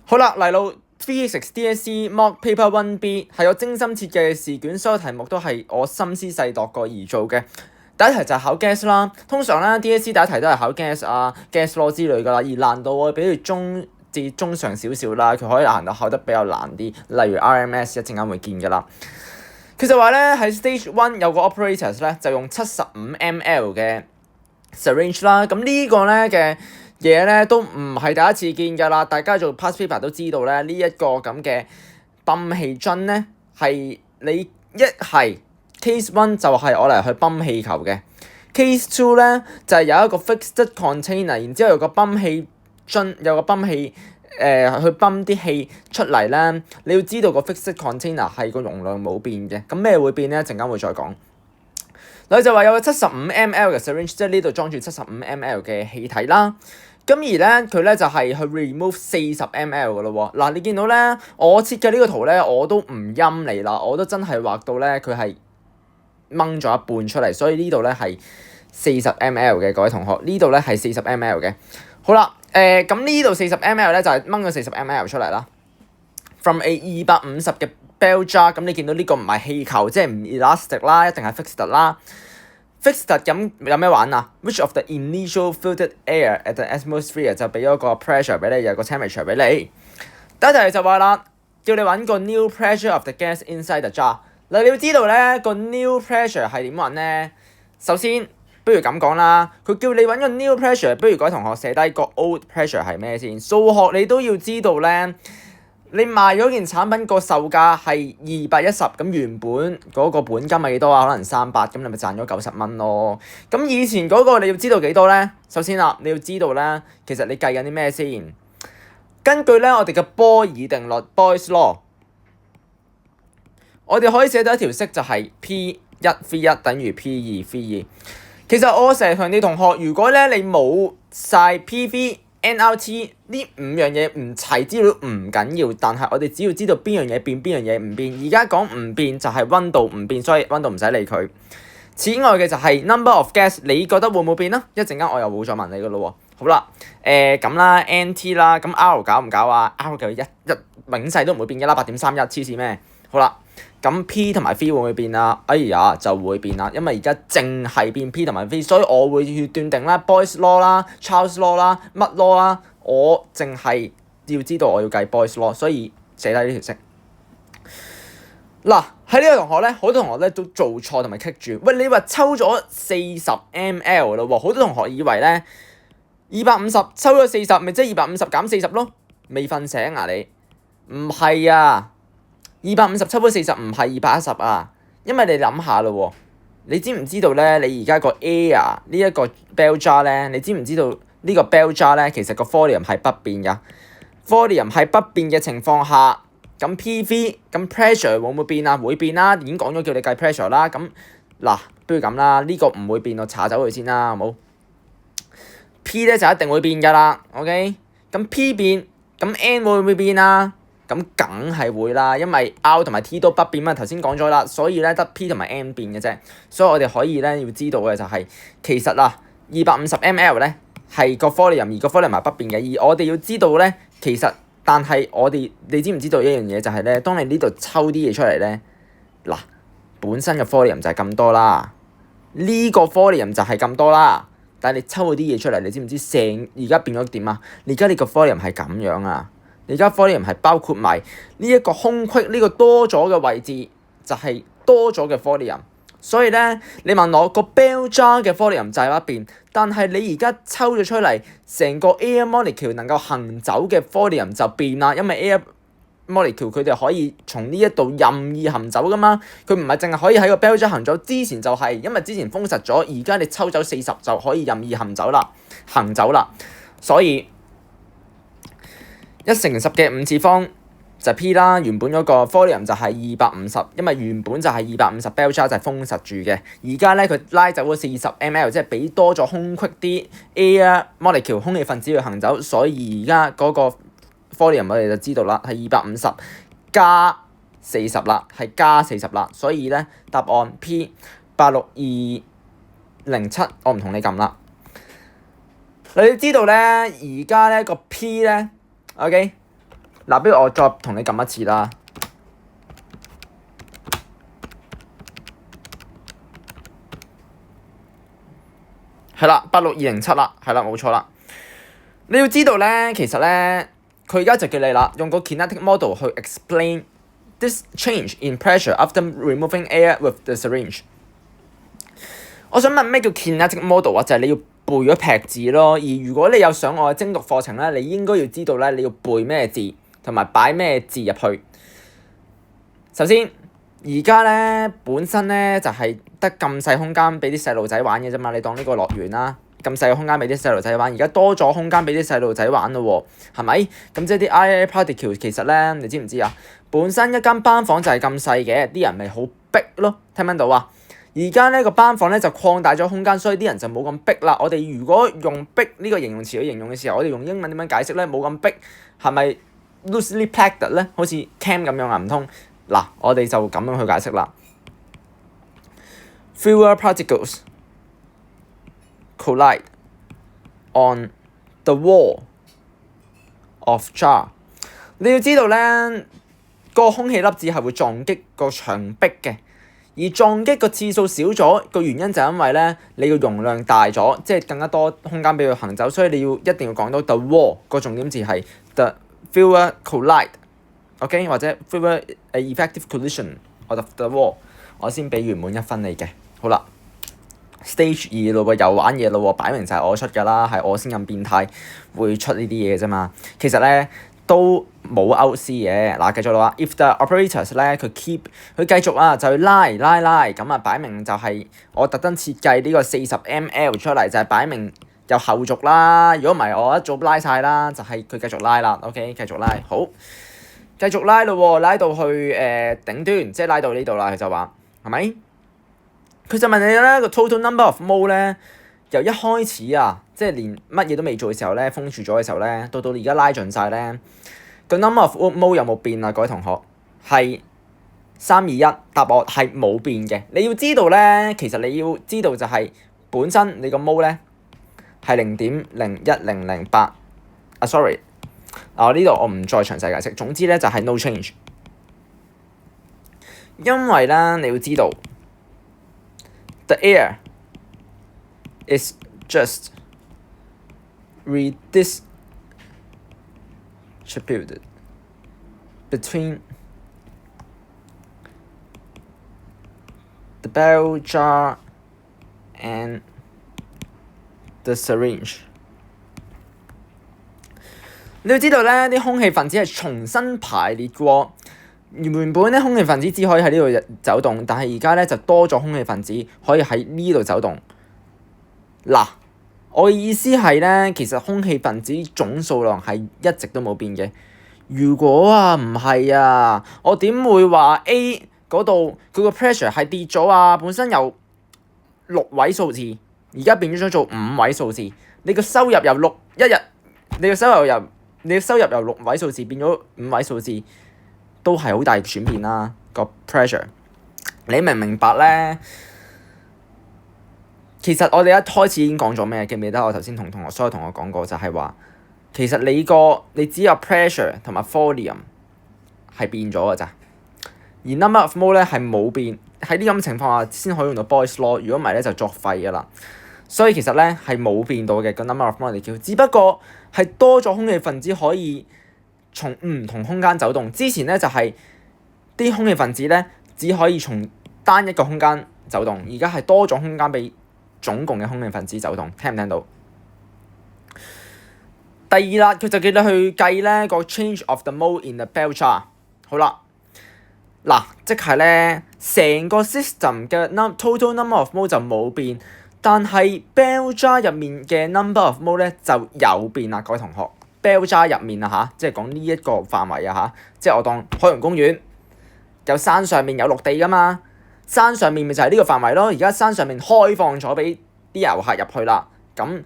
好啦，嚟到 Physics DSE Mock Paper 1B 係我精心設計嘅試卷，所有題目都係我心思細度過而做嘅。第一題就係考 gas 啦，通常咧 DSE 第一題都係考 gas 啊、gas law 之類噶啦，而難度我比佢中至中上少少啦，佢可以難度考得比較難啲，例如 RMS 一陣間會見噶啦。佢就話咧喺 Stage 1有個 operators 咧就用75ml 嘅 syringe 啦，咁呢個咧嘅嘢咧都唔係第一次見㗎啦，大家做 past paper 都知道咧，呢一個咁嘅泵氣樽咧係你一係 case 1就係我嚟去泵氣球嘅 ，case 2咧就係有一個 fixed container， 然之後有個泵氣樽，有個泵氣去泵啲氣出嚟咧，你要知道個 fixed container 係個容量冇變嘅，咁咩會變咧？一陣間會再講。佢就話有個75ml 嘅 syringe， 即係呢度裝住75ml 嘅氣體啦。咁而咧佢咧就係去 remove 40ml 嘅咯喎。嗱，你見到咧，我設計呢個圖咧，我都唔陰你啦，我都真係畫到咧佢係掹咗一半出嚟，所以呢度咧係40ml 嘅各位同學，呢度咧係40ml 嘅。好啦，咁呢度40ml 咧就係掹咗40ml 出嚟啦。From a 250嘅bell jar， 咁你見到呢個唔係氣球，即係唔 elastic 啦，一定係 fixed 啦。fixed 咁有咩玩啊 ？Which of the initial filtered air at the atmosphere 就俾咗個 pressure 俾你，有個 temperature 俾你。第一題就話啦，叫你揾個 new pressure of the gas inside the jar。嗱，你要知道咧個 new pressure 係點揾咧？首先，不如咁講啦，佢叫你揾個 new pressure， 不如各位同學寫低個 old pressure 係咩先？數學你都要知道咧。你賣咗件產品個售價係210，咁原本嗰個本金係幾多啊？可能300，咁你咪賺咗90蚊咯。咁以前嗰個你要知道幾多咧？首先啦，你要知道咧，其實你計緊啲咩先？根據咧我哋嘅波爾定律 （Boyle's Law）， 我哋可以寫到一條式就係 P1 等於 P2。其實我成日同啲同學，如果咧你冇晒 PV、NRT 呢5樣嘢唔齊資料唔緊要，但係我哋只要知道邊樣嘢變，邊樣嘢唔變。而家講唔變就係溫度唔變，所以溫度唔使理佢。此外嘅就係 number of gas， 你覺得會唔會變啊？一陣間我又會再問你噶咯喎。好啦，咁啦 NT 啦，咁 R 搞唔搞啊 ？R 嘅永世都唔會變嘅啦，8.31黐線咩？好啦，咁 P 同埋 V 會唔會變啊？哎呀，就會變啦，因為而家淨係變 P 同埋 V， 所以我會去斷定啦 Boyle's Law 啦、Charles Law 啦、乜 law 啦，我淨係要知道我要計 Boyle's Law， 所以寫低呢條式。嗱，喺呢個同學咧，好多同學咧都做錯同埋棘住。喂，你話抽咗40ml 咯喎，好多同學以為咧250抽咗40，咪即係250減40咯？未瞓醒啊你？唔係啊，250抽咗40唔係210啊，因為你諗下咯喎，你知唔知道咧？你而家個 air 呢一個 bell jar 咧，你知唔知道呢個 bell jar 咧其實個 volume 係不變㗎？volume 係不變嘅情況下，咁 PV 咁 pressure 會唔會變啊？會變啦，已經講咗叫你計 pressure 啦。咁嗱，不如咁啦，呢個唔會變，我查走佢先啦，好冇？P 咧就一定會變㗎啦，OK？咁 P 變，咁 N 會唔會變啊？咁梗係會啦，因為 R 同埋 T 都不變嘛，頭先講咗啦，所以咧得 P 同埋 N 變嘅啫。所以我哋可以咧要知道嘅就係、其實啊250ml 咧係個 volume， 而個 volume 係不變嘅。而我哋要知道咧，其實但係你知唔知道一樣嘢就係咧，當你呢度抽啲嘢出嚟咧，嗱本身嘅 volume 就係咁多啦，呢個 volume 就係咁多啦，但係你抽嗰啲嘢出嚟，你知唔知而家變咗點啊？而家你個 volume 係咁樣啊！而家 volume 係包括埋呢一個空隙，呢個多咗嘅位置就係多咗嘅 volume。所以咧，你問我個 bell jar 嘅 volume 就係不變，但係你而家抽咗出嚟，成個 air molecule 能夠行走嘅 volume 就變啦，因為 air molecule 佢哋可以從呢一度任意行走噶嘛，佢唔係淨係可以喺個 bell jar 行走，之前就係、因為之前封實咗，而家你抽走40就可以任意行走啦，所以1乘10嘅5次方就係 P 啦，原本嗰個 volume 就係250，因為原本就係250 bell jar 就係封實住嘅，而家咧佢拉走咗40ml， 即係俾多咗空隙啲 air molecule 空氣分子去行走，所以而家嗰個 volume 我哋就知道啦，係250加40啦，係加40啦，所以咧答案 P 86207，我唔同你撳啦。你要知道咧，而家咧個 P 咧 ，OK，嗱，不如我再同你撳一次啦。係啦，86207啦，係啦，冇錯啦。你要知道咧，其實咧，佢而家就叫你啦，用個 kinetic model 去 explain this change in pressure after removing air with the syringe。我想問咩叫 kinetic model 啊？就係你要背咗劈字咯。而如果你有上我嘅精讀課程咧，你應該要知道咧，你要背咩字同埋擺咩字入去。首先，而家咧本身咧就係得咁細空間俾啲細路仔玩嘅啫嘛。你當呢個樂園啦，咁細嘅空間俾啲細路仔玩，而家多咗空間俾啲細路仔玩咯喎，係咪？咁即係啲 IA particle 其實咧，你知唔知啊？本身一間班房就係咁細嘅，啲人咪好逼咯，聽唔聽到啊？而家呢個班房咧就擴大咗空間，所以啲人就冇咁逼啦。我哋如果用逼呢個形容詞去形容嘅時候，我哋用英文點樣解釋咧？冇咁逼係咪 loosely packed 咧？好似 cam 咁樣啊？唔通嗱，我哋就咁樣去解釋啦。Fewer particles collide on the wall of jar。你要知道咧，個空氣粒子係會撞擊個牆壁嘅。而撞擊個次數少咗，個原因就係因為咧，你個容量大咗，即係更加多空間俾佢行走，所以你一定要講到 the wall 個重點字係 the fewer collide，OK、或者 fewer effective collision of the wall。我先俾完滿1分你嘅，好啦 ，stage 2咯喎，又玩嘢咯喎，擺明就係我出㗎啦，係我先咁變態會出呢啲嘢啫嘛。其實咧都冇 OC 嘅，嗱繼續啦。If the operators 咧佢繼續啊，就去拉，咁啊擺明就係我特登設計呢個40 mL 出嚟，就係擺明有後續啦。如果唔係我一早拉晒啦，就係佢繼續拉啦。OK， 繼續拉，好，繼續拉咯喎，拉到去頂端，即係拉到呢度啦。佢就話係咪？佢就問你咧個 total number of mole 咧，由一開始啊，即係連乜嘢都未做嘅時候咧，封住咗嘅時候咧，到而家拉盡晒咧，個 number of mole 有冇變啊？各位同學係321，答案係冇變嘅。你要知道咧，其實你要知道就係本身你個 mole 咧係0.01008啊 ，sorry， 啊呢度我唔再詳細解釋。總之咧就係 no change， 因為咧你要知道 the air is just redistributed between the bell jar and the syringe。你要知道咧，啲空氣分子係重新排列過。原本咧空氣分子只可以喺呢度走動，但係而家咧就多咗空氣分子可以喺呢度走動。嗱，我嘅意思係咧，其實空氣分子總數量係一直都冇變嘅。如果啊唔係啊，我點會話 A 嗰度佢個 pressure 係跌咗啊？本身由6位數字，而家變咗做5位數字。你個收入由你個收入由6位數字變咗5位數字，都係好大轉變啦。個 pressure， 你明唔明白咧？其實我哋一開始已經講咗咩？記唔記得我頭先同所有同學講過，就係話其實你只有 pressure 同埋 volume 係變咗㗎咋，而 number of mole 咧係冇變。喺呢咁情況下先可以用到 Boyle's law， 如果唔係咧就作廢㗎啦。所以其實咧係冇變到嘅個 number of mole 嚟叫，只不過係多咗空氣分子可以從唔同空間走動。之前咧就係啲空氣分子咧只可以從單一個空間走動，而家係多咗空間俾總共嘅空氣分子走動。聽唔聽到？第二啦，佢就叫你去計咧個 change of the mole in the bell jar。好啦，嗱，即係咧成個 system 嘅 total number of mole 就冇變，但係 bell jar 入面嘅 number of mole 咧就有變啦。各位同學 ，bell jar 入面啊嚇，即係講呢一個範圍啊嚇，即係我當海洋公園有山上面有陸地噶嘛，山上面咪就係呢個範圍咯。而家山上面開放咗俾啲遊客入去啦，咁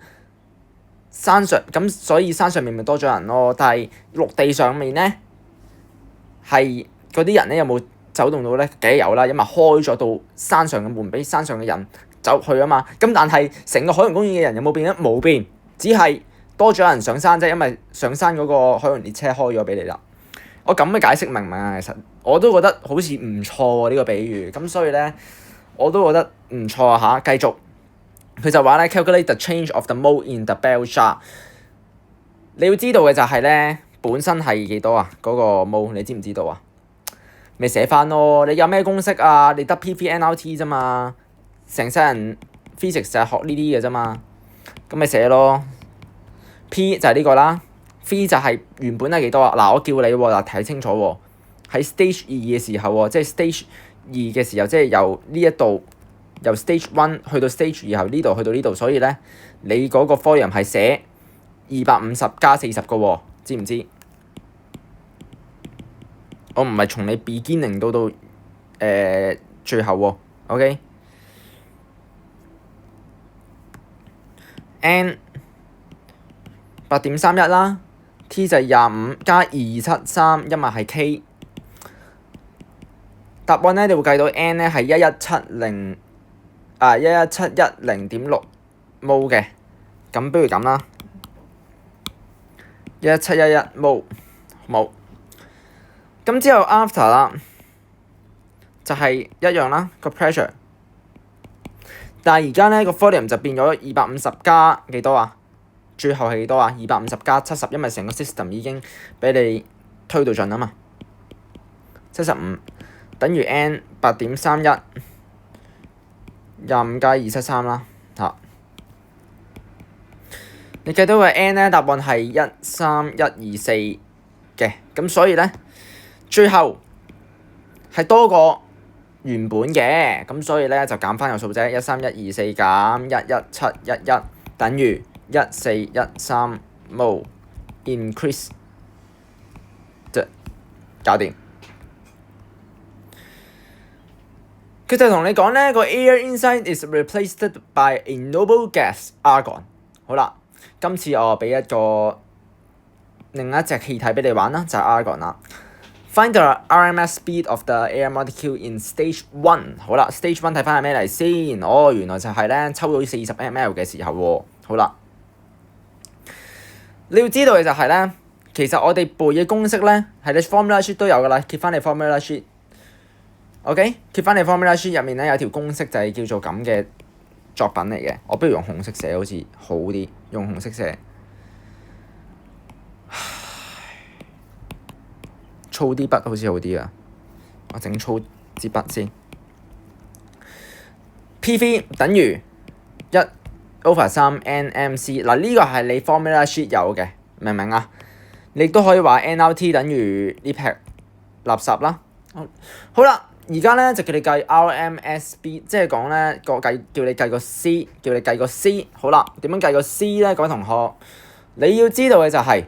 所以山上面咪多咗人咯。但係陸地上面咧係嗰啲人咧有冇走動到咧？梗係有啦，因為開咗到山上嘅門俾山上嘅人走去啊嘛。咁但係成個海洋公園嘅人有冇變咧？冇變，只係多咗人上山啫，因為上山嗰個海洋列車開咗俾你啦。我咁嘅解釋明唔明啊？其實我都覺得好似唔錯喎呢個比喻，咁所以咧我都覺得唔錯啊嚇。繼續佢就話咧 calculate the change of the mole in the bell jar。你要知道嘅就係咧本身係幾多啊？嗰個 mole 你知唔知道啊？咪寫翻咯，你有咩公式啊？你得 PV、NRT 啫嘛，成世人 physics 就係學呢啲嘅啫嘛，咁咪寫咯。P 就係呢個啦 ，V 就係原本係幾多啊？嗱，我叫你喎，嗱睇清楚喎，喺 stage 2嘅時候喎，即係 stage 2嘅時候，即係由呢一度由 stage 1去到 stage 2，然後呢度去到呢度，所以咧你嗰個 volume 係寫250加40個喎，知唔知？我唔係從你 beginning 到最後喎，OK？N 8.31啦 ，T 就係25加273，因為係 K。答案咧，你會計到 N 咧係11710.6 mol 嘅，咁不如咁啦，11711 mol 冇。咁之後 after 啦，就係一樣啦個 pressure， 但係而家咧個 volume 就變咗250加幾多啊？最後係幾多啊？250加70，因為成個 system 已經俾你推到盡啊嘛。75等於 N 8.31 25加273啦嚇。你計到個 N 咧，答案係13124嘅，咁所以咧最後係多過原本嘅，咁所以咧就減翻個數啫，13124減11711等於1413 mol increase， 搞掂。佢就同你講咧，個 air inside is replaced by a noble gas argon。好啦，今次我俾一個另一隻氣體俾你玩啦，就係 argon 啦。Find the RMS speed of the air molecule in stage 1。好啦 ，stage 1睇翻係咩嚟先？哦，原來就係咧抽到40 ml 嘅時候喎。好啦，你要知道嘅就係咧，其實我哋背嘅公式咧係你 formula sheet 都有噶啦，揭翻你 formula sheet。OK， 揭翻你 formula sheet 入面咧有條公式就係叫做咁嘅作品嚟嘅。我不如用紅色寫好似好啲，用紅色寫。粗啲筆好似好啲啊！我整粗支筆先。PV 等於1/3 NMC。嗱，呢個係你 formula sheet 有嘅，明唔明啊？你都可以話 NRT 等於呢劈垃圾啦。好啦，而家咧就叫你計 RMSB， 即係講咧叫你計個 C， 叫你計個 C。好啦，點樣計個 C 咧？各位同學，你要知道嘅就係、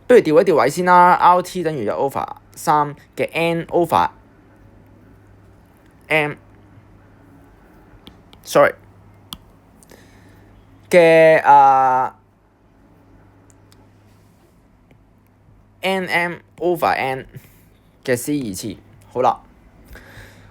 不如調一調位先啦。RT 等於1/3嘅 N over M，sorry 嘅NM over N 嘅 C 二次。好啦，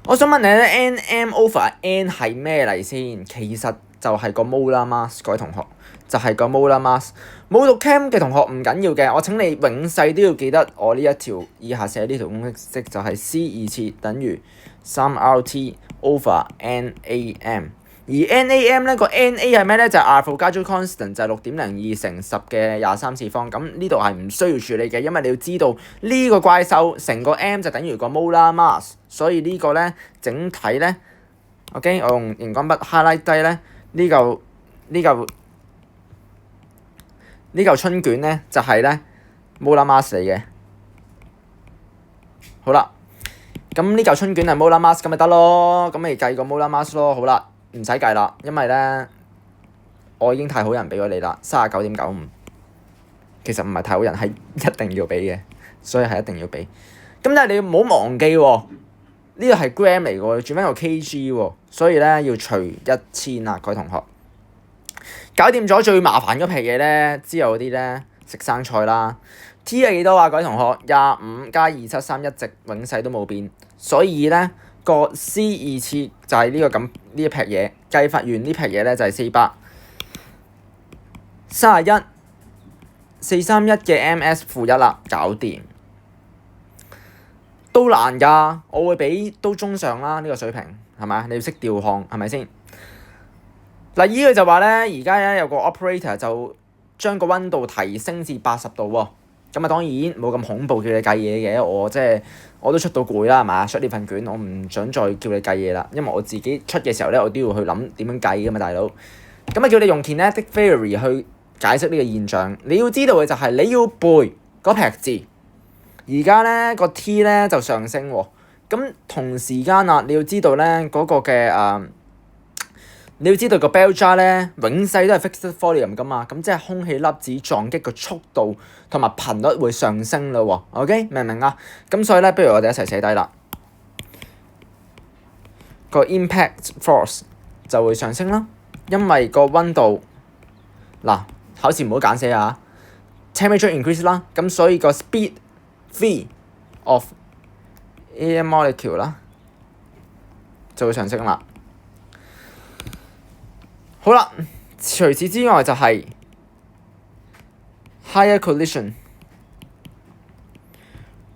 我想問你咧 ，NM over N 係咩嚟先？其實就係個 molar mass， 各位同學。就係個 molar mass。冇讀 chem 嘅同學唔緊要嘅，我請你永世都要記得我呢一條以下寫呢條公式就係 C 二次等於3RT over NAM。而 NAM 咧個 NA 係咩咧？就係 Avogadro constant， 就係6.02乘10嘅23次方。咁呢度係唔需要處理嘅，因為你要知道呢個怪獸成個 M 就等於個 molar mass， 所以呢個咧整體咧 ，OK， 我用熒光筆 highlight 低咧呢嚿春卷咧就係咧 molar mass 嚟嘅。好啦，咁呢嚿春卷係 molar mass 咁咪得咯，咁咪計個 molar mass 咯。好啦，唔使計啦，因為咧我已經太好人俾咗你啦，39.95。其實唔係太好人，係一定要俾嘅，所以係一定要俾。咁但係你唔好忘記喎，呢個係 gram 嚟嘅喎，轉翻個 kg 喎，所以咧要除1000啦，各位同學。搞掂咗最麻煩嗰皮嘢咧，之後嗰啲咧食生菜啦。T 係幾多啊？各位同學，25加273一直永世都冇變，所以咧個 C 二次就係呢個咁呢一劈嘢，計法完呢劈嘢咧就係431 431嘅 MS-1啦，搞掂。都難㗎，我會俾都中上啦，呢個水平係咪？你要識調項係咪先？嗱，依佢就話咧，而家咧有個 operator 就將個溫度提升至80度喎。咁啊，當然冇咁恐怖叫你計嘢嘅，我都出到攰啦，係嘛？出呢份卷我唔想再叫你計嘢啦，因為我自己出嘅時候咧，我都要去諗點樣計㗎嘛，大佬。咁啊，叫你用 kinetic theory 去解釋呢個現象。你要知道嘅就係你要背嗰撇字。而家咧個 T 咧就上升喎，咁同時間啊，你要知道咧嗰個嘅你要知道個 bell jar 咧永世都係 fixed volume 噶嘛，咁即係空氣粒子撞擊個速度同埋頻率會上升啦喎 ，OK 明唔明啊？咁所以咧，不如我哋一齊寫低啦，個 impact force 就會上升啦，因為個溫度嗱考試唔好簡寫啊 ，temperature increase 啦，咁所以個 speed v of air molecule 啦，就會上升啦。好啦，除此之外就係 higher collision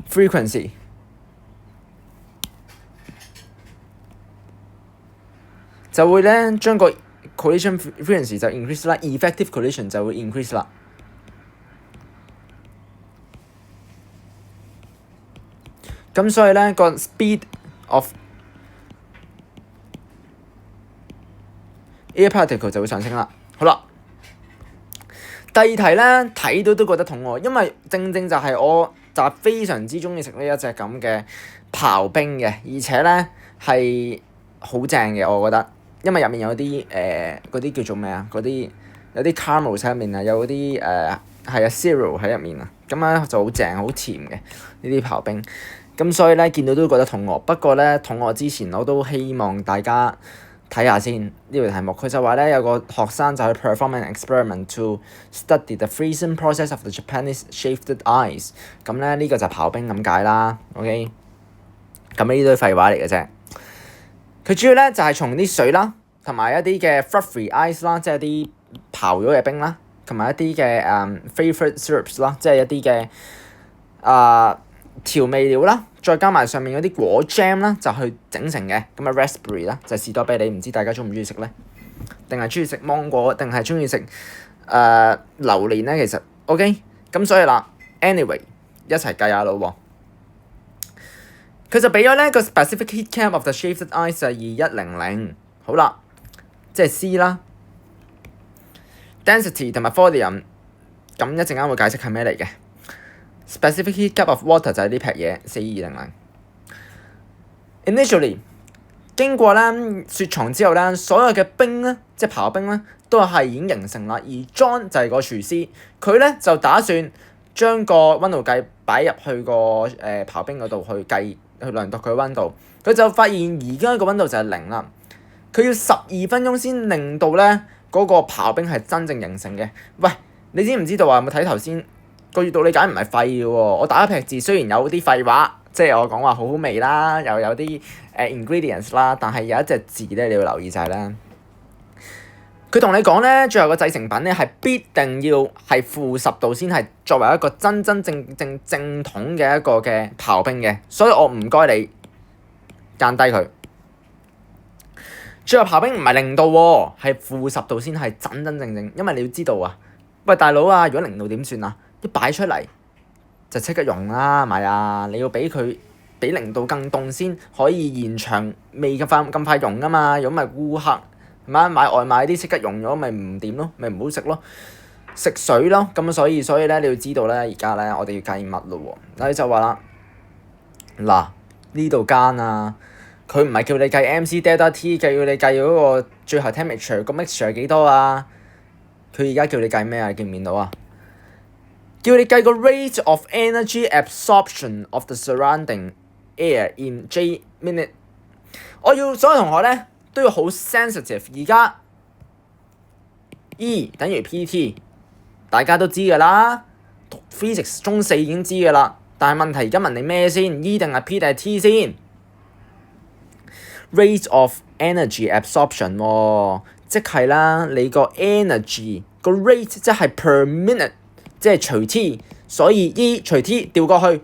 frequency 就會咧將個 collision frequency 就 increase 啦 ，effective collision 就會 increase 啦。咁所以咧個 speed of air particle 就會上升啦。好啦，第二題咧睇到都覺得肚餓，因為正就係我就非常之中意食呢一隻咁嘅刨冰嘅，而且咧係好正嘅，我覺得，因為入面有啲嗰啲叫做咩啊？嗰啲有啲 caramel 喺入面啊，有嗰啲係啊 cereal 喺入面啊，咁咧就好正好甜嘅呢啲刨冰。咁所以咧見到都覺得肚餓，不過咧肚餓之前我都希望大家睇下先呢條題目。佢就話咧有個學生就去 perform an experiment to study the freezing process of the Japanese shaved ice。咁咧呢個就刨冰咁解啦。OK， 咁呢啲都係廢話嚟嘅啫。佢主要咧就係從啲水啦，同埋一啲嘅 fluffy ice 啦，即係啲刨咗嘅冰啦，同埋一啲嘅flavoured syrups 啦，即係一啲嘅調味料啦，再加埋上面嗰啲果 jam 啦，就去整成嘅。咁啊 raspberry 啦，就係士多啤梨，唔知大家中唔中意食咧？定係中意食芒果，定係中意食榴蓮咧？其實 OK， 咁所以啦 ，anyway 一齊計下咯喎。佢就俾咗咧個 specific heat cap of the shaved ice 係2100，好啦，即係 C 啦 ，density 同埋 volume， 咁一陣間會解釋係咩嚟嘅。Specific heat cap of water 就係呢撇嘢4200。Initially 經過咧雪藏之後咧，所有嘅冰咧，即係刨冰咧，都係已經形成啦。而 John 就係個廚師，佢咧就打算將個温度計擺入去個刨冰嗰度去量度佢温度。佢就發現而家個温度就係0啦。佢要12分鐘先令到咧嗰個刨冰係真正形成嘅。喂，你知唔知道啊？有冇睇頭先？個閱讀理解唔係廢嘅喎，我打一撇字雖然有啲廢話，即係我講話好好味啦，又有啲ingredients 啦，但係有一隻字咧你要留意就係咧，佢同你講咧，最後個製成品咧係必定要係-10度先係作為一個真正統嘅一個嘅刨冰嘅，所以我唔該你間低佢。最後刨冰唔係0度喎，係-10度先係真正，因為你要知道啊，喂大佬啊，如果0度點算啊？一擺出嚟就即刻溶啦，係咪啊？你要俾佢比0度更凍先可以延長未咁快溶噶嘛？如果咪顧客係咪買外賣啲即刻溶咗咪唔掂咯，咪唔好食咯，食水咯。咁所以咧你要知道咧，而家咧我哋要計乜咯喎？你就話啦，嗱呢度間啊，佢唔係叫你計 MC delta T， 叫你計嗰個最後 temperature 個 mixture 係幾多啊？佢而家叫你計咩啊？你見唔見到啊？叫你計個 rate of energy absorption of the surrounding air in J minute。我要所有同學咧都要好 sensitive。而家 E 等於 PT， 大家都知㗎啦，讀 physics 中4已經知㗎啦。但係問題而家問你咩先 ？E 定係 P 定係 T 先 ？Rate of energy absorption 喎，即係啦，你個 energy 個 rate 即係 per minute。即係除 T， 所以 E 除 T 調過去，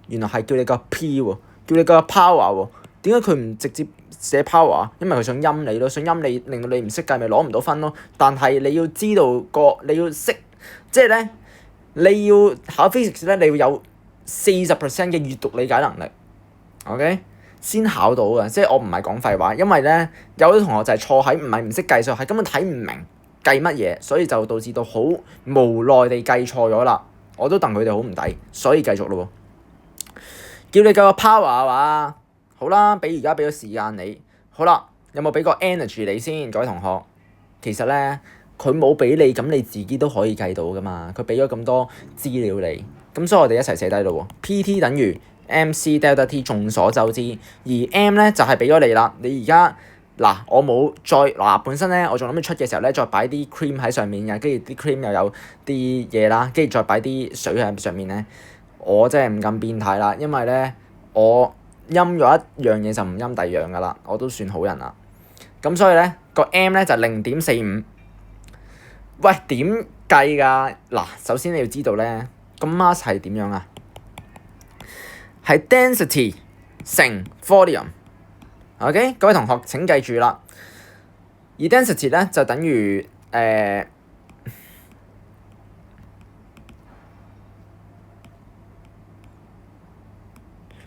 原來係叫你個 P 喎，叫你個 power 喎。點解佢唔直接寫 power 啊？因為佢想陰你咯，想陰你令到你唔識計咪攞唔到分咯。但係你要知道你要識，即係咧你要考 physics 咧，你要有40% 嘅閱讀理解能力 ，OK 先考到嘅。即係我唔係講廢話，因為咧有啲同學就係錯喺唔係唔識計數，係根本睇唔明計乜嘢，所以就導致到好無奈地計錯咗啦。我都戥佢哋好唔抵，所以繼續咯喎。叫你計個 power 係嘛？好啦，而家俾咗時間你，好啦，有冇俾個 energy 你先，各位同學？其實咧，佢冇俾你，咁你自己都可以計到噶嘛。佢俾咗咁多資料你，咁所以我哋一齊寫低咯喎。PT 等於 MC delta T， 眾所周知。而 M 咧就係俾咗你啦。你而家嗱，我冇再嗱，本身咧我仲諗住出嘅時候咧，再擺啲 cream 喺上面嘅，跟住啲 cream 又有啲嘢啦，跟住再擺啲水喺上面咧，我真係唔咁變態啦，因為咧我陰咗一樣嘢就唔陰第二樣噶啦，我都算好人啦。咁所以咧個 M 咧就0.45。喂，點計㗎？嗱，首先你要知道咧個 mass 係點樣啊？係 density 乘 volume。OK， 各位同學請記住啦。而 density 咧就等於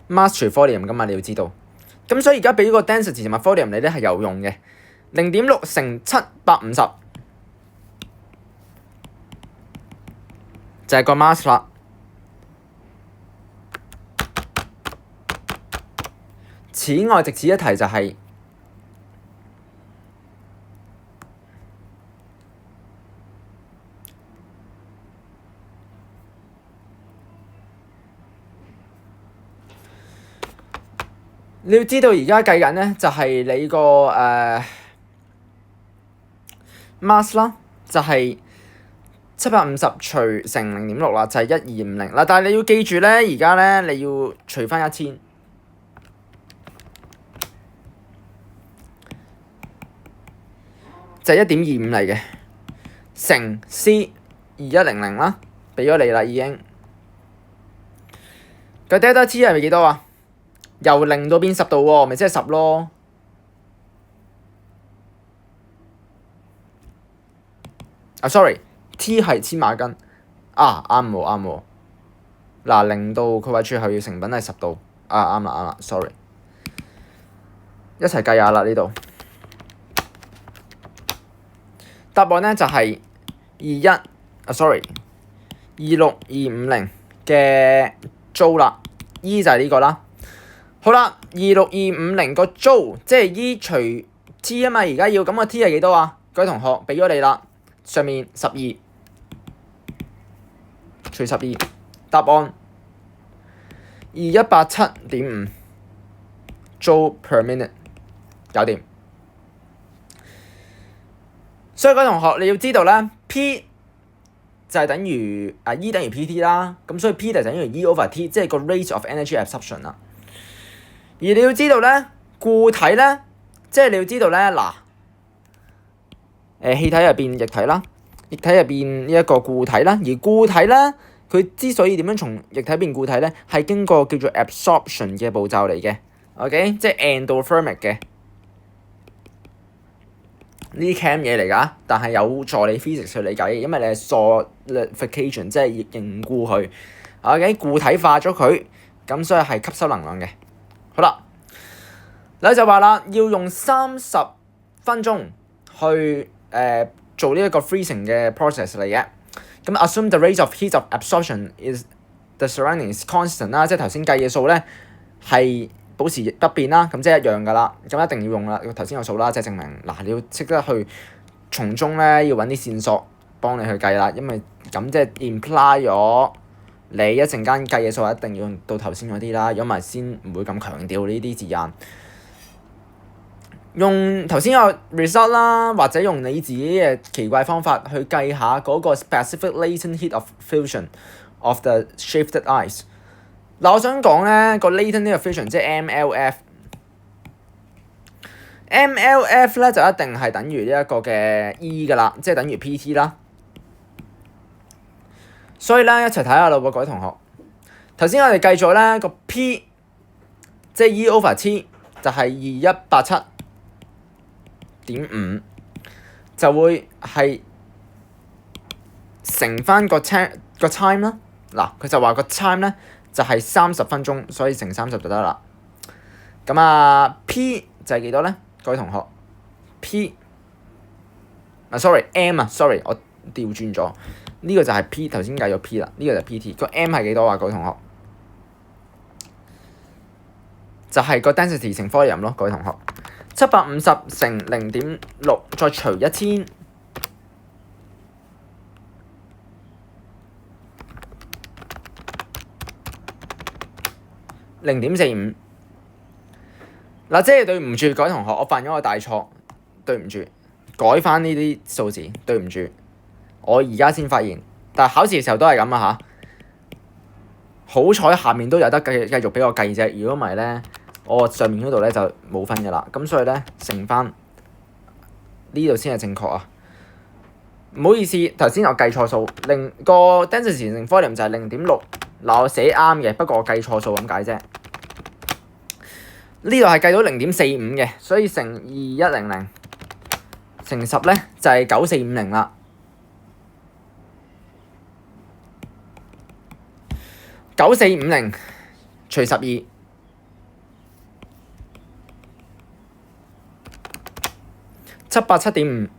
mass 除 volume 噶嘛，你要知道。咁所以而家俾個 density 同埋 volume 你咧係有用嘅。0.6乘750就係個 mass 啦。此外，值此一提就係你要知道而家計緊咧就係你個mass 啦，就係750除乘0.6啦，就係1250啦。但係你要記住咧，而家咧你要除翻1000，就係1.25嚟嘅，乘 C2100啦，俾咗你啦已經。個 delta T 係咪幾多啊？由0到變10度喎，咪即係10咯。sorry，T 係千馬斤。啱喎。嗱，0度佢話最後要成品係10度。啱啦，sorry。一齊計下啦呢度。答案咧就係26250嘅 Joule 啦。E 就係呢個啦。好啦，26250個 Joule，即係 E 除 T 啊嘛，而家要咁個 T 係幾多啊？各位同學俾咗你啦，上面12除12，答案2187.5 Joule per minute， 搞掂。所以各位同學你要知道咧 ，P 就係等於E 等於 PT 啦，咁所以 P 就等於 E over T， 即係個 rate of energy absorption 啦。而你要知道咧，固體咧，即係你要知道咧，嗱，氣體入邊液體啦，液體入邊呢一個固體啦，而固體咧，佢之所以點樣從液體變固體咧，係經過叫做 absorption 嘅步驟嚟嘅 ，OK， 即係 endothermic 嘅呢啲 cam 嘢嚟㗎，但係有助你 physics 去理解嘅，因為你係 solidification， 即係凝固佢 ，OK， 固體化咗佢，咁所以係吸收能量嘅。好啦，你就話啦，要用30分鐘去做呢一個 freezing 嘅 process 嚟嘅。咁 assume the rate of heat of absorption is the surrounding is constant 啦，即係頭先計嘅數咧係保持不變啦，咁即係一樣噶啦。咁一定要用啦，頭先有數啦，即係證明嗱，你要識得去從中咧要揾啲線索幫你去計啦，因為咁即係 imply 咗。你一陣間計嘅數一定要用到頭先嗰啲啦，如果唔係先唔會咁強調呢啲字眼。用頭先個 result 啦，或者用你自己嘅奇怪方法去計下嗰個 specific latent heat of fusion of the shifted ice。嗱，我想講咧個 latent heat of fusion 即係 MLF。MLF 咧就一定係等於呢一個嘅 E 噶啦，即係等於 PT 啦。所以咧一齊睇下啦喎，各位同學。頭先我哋計咗咧個 P， 即係 E/T 就係2187.5，就會係乘翻個 time 啦。嗱，佢就話個 time 咧就係30分鐘，所以乘30就得啦。咁啊 P 就係幾多咧？各位同學 P M 啊 sorry 我調轉咗，呢個就係 P， 頭先計咗 P 啦，呢個就係 PT。個 M 係幾多啊？各位同學就係個 density 乘 volume 咯，各位同學。750乘0.6再除1000， 0.45。嗱，即係對唔住各位同學，我犯咗個大錯，對唔住，改翻呢啲數字，對唔住，我而家先發現，但係考試嘅時候都係咁啊嚇。好彩下面都有得繼續俾我計啫，如果唔係咧，我上面嗰度咧就冇分嘅啦。咁所以咧乘翻呢度先係正確啊！唔好意思，頭先我計錯數，個 density 乘 volume 就係0.6，嗱我寫啱嘅，不過我計錯數咁解啫。呢度係計到0.45嘅，所以乘2100乘10咧就係9450啦。9450除12，787.5。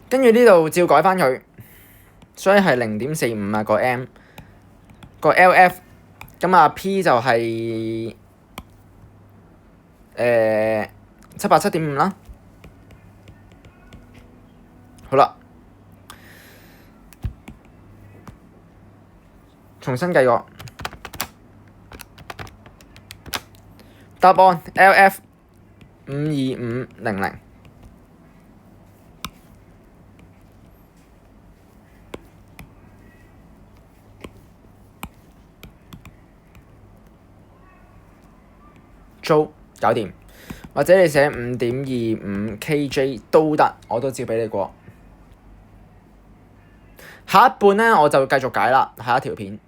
跟住呢度照改翻佢，所以係0.45啊個 M， 個 LF， 咁啊 P 就係787.5啦。好啦，重新計過，答案 LF 52500。做搞掂，或者你寫5.25 kJ 都得，我都照俾你過。下一半咧我就繼續解啦，下一條片。